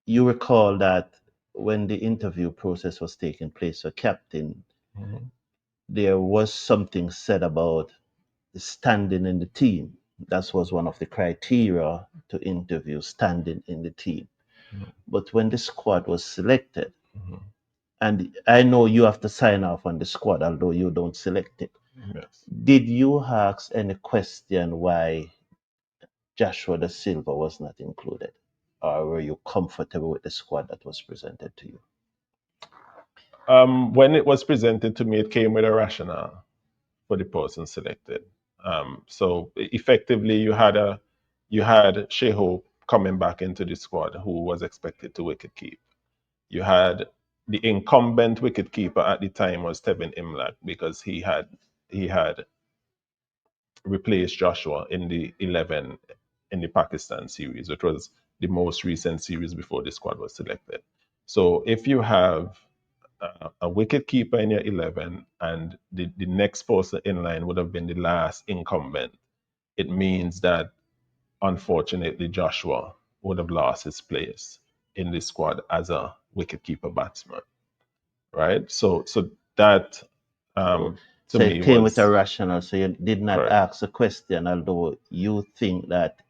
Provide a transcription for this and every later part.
you recall that when the interview process was taking place for captain, there was something said about standing in the team. That was one of the criteria to interview, standing in the team. But when the squad was selected, and I know you have to sign off on the squad, although you don't select it. Yes. Did you ask any question why Joshua DaSilva was not included? Or were you comfortable with the squad that was presented to you? When it was presented to me, it came with a rationale for the person selected. So effectively, you had Sheho coming back into the squad who was expected to wicket keep. You had the incumbent wicket keeper at the time was Tevin Imlak because he had replaced Joshua in the 11 in the Pakistan series, which was the most recent series before the squad was selected. So if you have a wicket keeper in your 11 and the next person in line would have been the last incumbent, it means that unfortunately Joshua would have lost his place in the squad as a wicketkeeper batsman, right? So that to So me it came with a was rationale. So you did not correct. ask a question, although you think that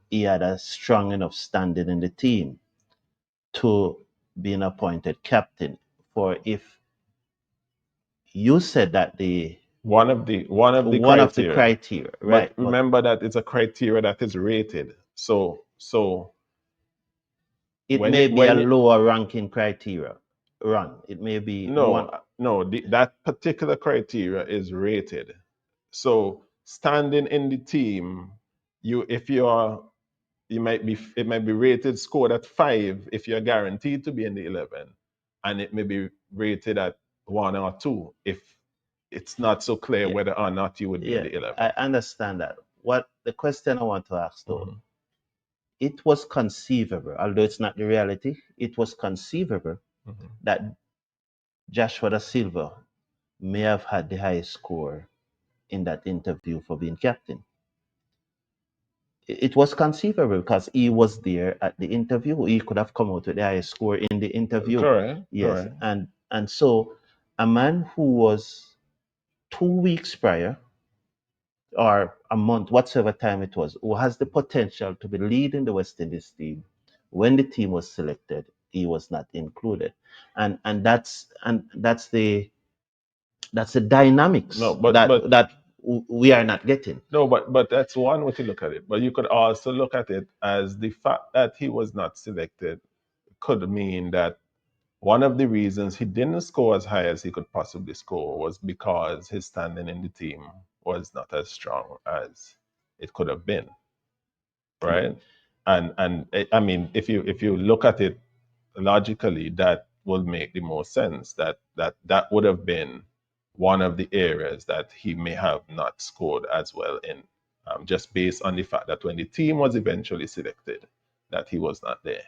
he had a strong enough standing in the team to being appointed captain. For if you said that the one of the one of the criteria, criteria, but right? remember that it's a criteria that is rated. So It when may it be a when it, lower ranking criteria run. It may be one. no, that particular criteria is rated. So standing in the team, if you're you might be it might be rated scored at 5 if you're guaranteed to be in the 11, and it may be rated at 1 or 2 if it's not so clear Yeah, whether or not you would be in yeah, the 11. I understand that. What the question I want to ask though, Mhm. it was conceivable, although it's not the reality, it was conceivable Mhm. that Joshua Da Silva may have had the highest score in that interview for being captain. It was conceivable because he was there at the interview. He could have come out with the highest score in the interview. Correct, Yes, correct. and so a man who was 2 weeks prior or a month, whatever time it was, who has the potential to be leading the West Indies team, when the team was selected, he was not included, and that's the No, dynamics that we are not getting. no, but that's one way to look at it. But you could also look at it as the fact that he was not selected could mean that one of the reasons he didn't score as high as he could possibly score was because his standing in the team was not as strong as it could have been, right? And I mean, if you look at it logically, that will make the most sense. That would have been one of the areas that he may have not scored as well in, just based on the fact that when the team was eventually selected, that he was not there.